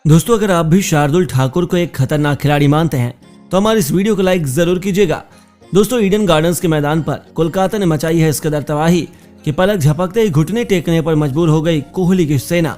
दोस्तों, अगर आप भी शार्दुल ठाकुर को एक खतरनाक खिलाड़ी मानते हैं तो हमारी इस वीडियो को लाइक जरूर कीजिएगा। दोस्तों, ईडन गार्डन्स के मैदान पर कोलकाता ने मचाई है इस कदर तबाही कि पलक झपकते ही घुटने टेकने पर मजबूर हो गई कोहली की सेना।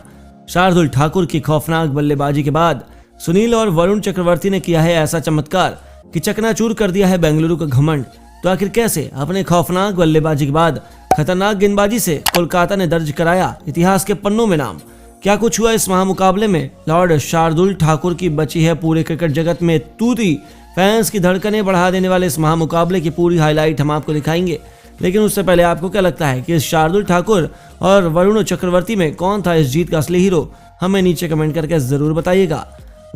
शार्दुल ठाकुर की खौफनाक बल्लेबाजी के बाद सुनील और वरुण चक्रवर्ती ने किया है ऐसा चमत्कार कि चकनाचूर कर दिया है बेंगलुरु का घमंड। तो आखिर कैसे अपने खौफनाक बल्लेबाजी के बाद खतरनाक गेंदबाजी से कोलकाता ने दर्ज कराया इतिहास के पन्नों में नाम? क्या कुछ हुआ इस महामुकाबले में? लॉर्ड शार्दुल ठाकुर की बची है पूरे क्रिकेट जगत में तूती, फैंस की धड़कनें बढ़ा देने वाले इस महामुकाबले की पूरी हाईलाइट हम आपको दिखाएंगे। लेकिन उससे पहले आपको क्या लगता है कि इस शार्दुल ठाकुर और वरुण चक्रवर्ती में कौन था इस जीत का असली हीरो? हमें नीचे कमेंट करके जरूर बताइएगा।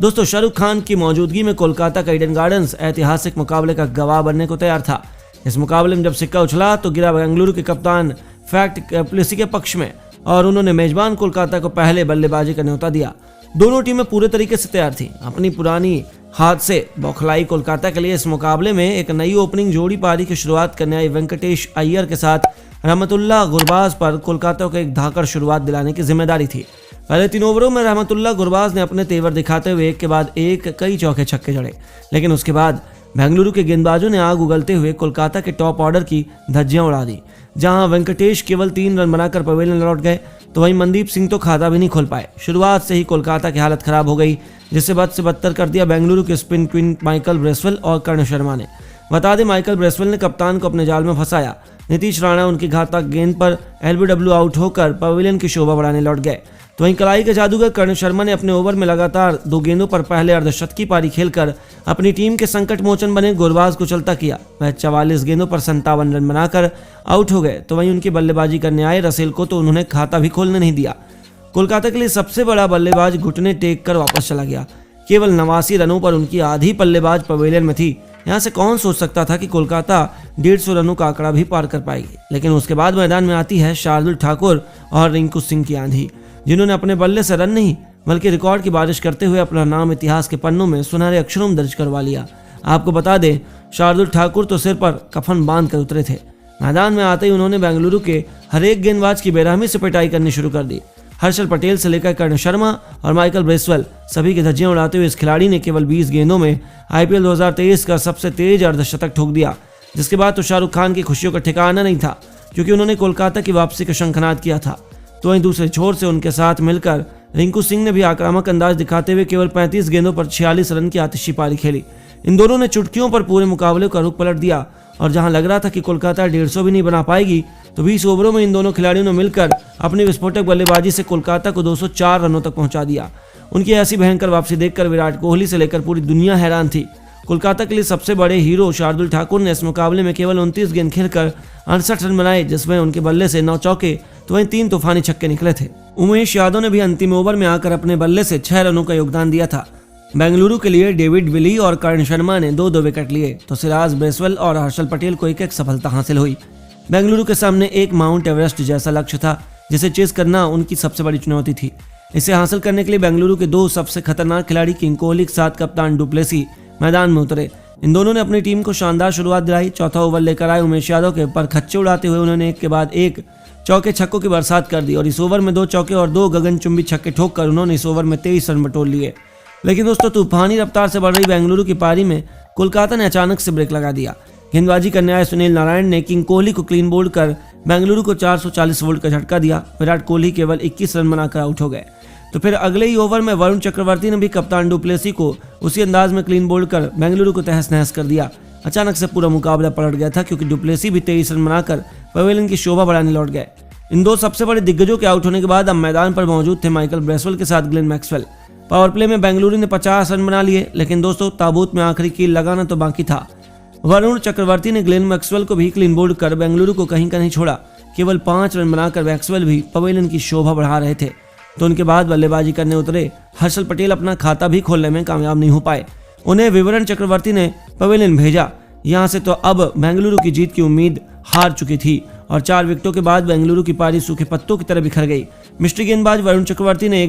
दोस्तों, शाहरुख खान की मौजूदगी में कोलकाता का ईडन गार्डन्स ऐतिहासिक मुकाबले का गवाह बनने को तैयार था। इस मुकाबले में जब सिक्का उछला तो गिरा बेंगलुरु के कप्तान फैट कैप्लेसी के पक्ष में और उन्होंने मेजबान कोलकाता को पहले बल्लेबाजी का न्योता दिया। दोनों टीमें पूरे तरीके से तैयार थी। अपनी पुरानी हाथ से बौखलाई कोलकाता के लिए इस मुकाबले में एक नई ओपनिंग जोड़ी पारी की शुरुआत करने आई वेंकटेश अय्यर के साथ रहमतुल्लाह गुरबाज पर कोलकाता को एक धाकड़ शुरुआत दिलाने की जिम्मेदारी थी। पहले 3 ओवरों में रहमतुल्लाह गुरबाज ने अपने तेवर दिखाते हुए एक के बाद एक कई चौके छक्के जड़े, लेकिन उसके बाद बेंगलुरु के गेंदबाजों ने आग उगलते हुए कोलकाता के टॉप ऑर्डर की धज्जियां उड़ा दी। जहां वेंकटेश केवल 3 रन बनाकर पवेलियन लौट गए तो वहीं मनदीप सिंह तो खाता भी नहीं खोल पाए। शुरुआत से ही कोलकाता की हालत खराब हो गई, जिससे बद से बदतर कर दिया बेंगलुरु के स्पिन क्वीन माइकल ब्रेसवेल और कर्ण शर्मा ने। बता दें, माइकल ब्रेसवेल ने कप्तान को अपने जाल में फंसाया। नीतीश राणा उनकी घातक गेंद पर एलबीडब्ल्यू आउट होकर पवेलियन की शोभा बढ़ाने लौट गए। तो वहीं कलाई के जादूगर कर्ण शर्मा ने अपने ओवर में लगातार 2 गेंदों पर पहले अर्धशतकी पारी खेलकर अपनी टीम के संकट मोचन बने गुरबाज को चलता किया। वह 44 गेंदों पर 57 रन बनाकर आउट हो गए। तो वहीं उनकी बल्लेबाजी करने आए रसेल को तो उन्होंने खाता भी खोलने नहीं दिया। कोलकाता के लिए सबसे बड़ा बल्लेबाज घुटने टेक कर वापस चला गया। केवल 89 रनों पर उनकी आधी बल्लेबाज पवेलियन में थी। यहाँ से कौन सोच सकता था कि कोलकाता 150 रनों का आंकड़ा भी पार कर पाएगी। लेकिन उसके बाद मैदान में आती है शार्दुल ठाकुर और रिंकू सिंह की आंधी, जिन्होंने अपने बल्ले से रन नहीं बल्कि रिकॉर्ड की बारिश करते हुए अपना नाम इतिहास के पन्नों में सुनहरे अक्षरों में दर्ज करवा लिया। आपको बता दें, शार्दुल ठाकुर तो सिर पर कफन बांध कर उतरे थे। मैदान में आते ही उन्होंने बेंगलुरु के हर एक गेंदबाज की बेरहमी से पिटाई करनी शुरू कर दी। हर्षल पटेल से लेकर कर्ण शर्मा और माइकल ब्रेसवेल सभी की धज्जियां उड़ाते हुए इस खिलाड़ी ने केवल 20 गेंदों में आईपीएल 2023 का सबसे तेज अर्धशतक ठोक दिया। जिसके बाद तो शाहरुख खान की खुशियों का ठिकाना नहीं था, क्योंकि उन्होंने कोलकाता की वापसी का शंखनाद किया था। तो वहीं दूसरे छोर से उनके साथ मिलकर रिंकू सिंह ने भी आक्रामक अंदाज दिखाते हुए केवल 35 गेंदों पर 46 रन की आतिशी पारी खेली। इन दोनों ने चुटकियों पर पूरे मुकाबले का रुख पलट दिया और जहां लग रहा था कि कोलकाता 150 भी नहीं बना पाएगी, तो 20 ओवरों में इन दोनों खिलाड़ियों ने मिलकर अपनी विस्फोटक बल्लेबाजी से कोलकाता को 204 रनों तक पहुंचा दिया। उनकी ऐसी भयंकर वापसी देखकर विराट कोहली से लेकर पूरी दुनिया हैरान थी। कोलकाता के लिए सबसे बड़े हीरो शार्दुल ठाकुर ने इस मुकाबले में केवल 29 गेंद खेलकर 68 रन बनाए, जिसमें उनके बल्ले से 9 चौके तो वहीं 3 तूफानी छक्के निकले थे। उमेश यादव ने भी अंतिम ओवर में आकर अपने बल्ले से 6 रनों का योगदान दिया था। बेंगलुरु के लिए डेविड विली और कर्ण शर्मा ने 2-2 विकेट लिए, तो सिराज ब्रेसवेल और हर्षल पटेल को एक सफलता हासिल हुई। बेंगलुरु के सामने एक माउंट एवरेस्ट जैसा लक्ष्य था, जिसे चेस करना उनकी सबसे बड़ी चुनौती थी। इसे हासिल करने के लिए बेंगलुरु के 2 सबसे खतरनाक खिलाड़ी किंग कोहली के साथ कप्तान डुप्लेसी मैदान में उतरे। इन दोनों ने अपनी टीम को शानदार शुरुआत दिलाई। चौथा ओवर लेकर आए उमेश यादव के पर खच्चे उड़ाते हुए उन्होंने एक के बाद एक चौके छक्कों की बरसात कर दी और इस ओवर में 2 चौके और 2 गगनचुंबी छक्के ठोककर उन्होंने इस ओवर में 23 रन बटोर लिए। लेकिन दोस्तों, तूफानी रफ्तार से बढ़ रही बेंगलुरु की पारी में कोलकाता ने अचानक से ब्रेक लगा दिया। गेंदबाजी करने आए सुनील नारायण ने किंग कोहली को क्लीन बोल्ड कर बेंगलुरु को 440 वोल्ट का झटका दिया। विराट कोहली केवल 21 रन बनाकर आउट हो गए। तो फिर अगले ही ओवर में वरुण चक्रवर्ती ने भी कप्तान डुप्लेसी को उसी अंदाज में क्लीन बोल्ड कर बेंगलुरु को तहस नहस कर दिया। अचानक से पूरा मुकाबला पलट गया था, क्योंकि डुप्लेसी भी 23 रन बनाकर पवेलियन की शोभा बढ़ाने लौट गए। इन 2 सबसे बड़े दिग्गजों के आउट होने के बाद अब मैदान पर मौजूद थे माइकल ब्रेसवेल के साथ ग्लेन मैक्सवेल। पावर प्ले में बेंगलुरु ने 50 रन बना लिए, लेकिन दोस्तों, ताबूत में आखिरी कील लगाना तो बाकी था। वरुण चक्रवर्ती ने ग्लेन मैक्सवेल को भी क्लीन बोल्ड कर बेंगलुरु को कहीं का नहीं छोड़ा। केवल 5 रन बनाकर मैक्सवेल भी पवेलियन की शोभा बढ़ा रहे थे। तो उनके बाद बल्लेबाजी करने उतरे हर्षल पटेल अपना खाता भी खोलने में कामयाब नहीं हो पाए। उन्हें विवरण चक्रवर्ती ने पवेलियन भेजा। यहां से तो अब बेंगलुरु की जीत की उम्मीद हार चुकी थी और 4 विकेटों के बाद बेंगलुरु की पारी सूखे पत्तों की तरह बिखर गई। मिस्ट्री गेंदबाज वरुण चक्रवर्ती ने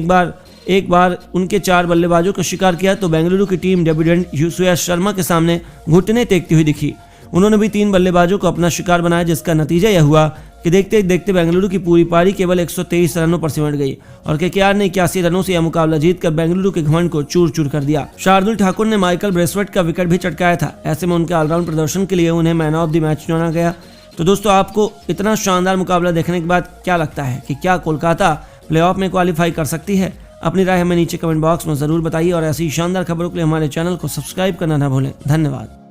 एक बार उनके 4 बल्लेबाजों का शिकार किया तो बेंगलुरु की टीम डेब्यूटेंट युजवेंद्र शर्मा के सामने घुटने टेकती हुई दिखी। उन्होंने भी 3 बल्लेबाजों को अपना शिकार बनाया, जिसका नतीजा यह हुआ कि देखते देखते बेंगलुरु की पूरी पारी केवल 123 रनों पर सिमट गई और केकेआर ने 81 रनों से यह मुकाबला जीतकर बेंगलुरु के घमंड को चूर चूर कर दिया। शार्दुल ठाकुर ने माइकल ब्रेसवेट का विकेट भी चटकाया था। ऐसे में उनके ऑलराउंड प्रदर्शन के लिए उन्हें मैन ऑफ द मैच चुना गया। तो दोस्तों, आपको इतना शानदार मुकाबला देखने के बाद क्या लगता है कि क्या कोलकाता प्लेऑफ में क्वालिफाई कर सकती है? अपनी राय हमें नीचे कमेंट बॉक्स में जरूर बताइए और ऐसी शानदार खबरों के लिए हमारे चैनल को सब्सक्राइब करना ना भूलें। धन्यवाद।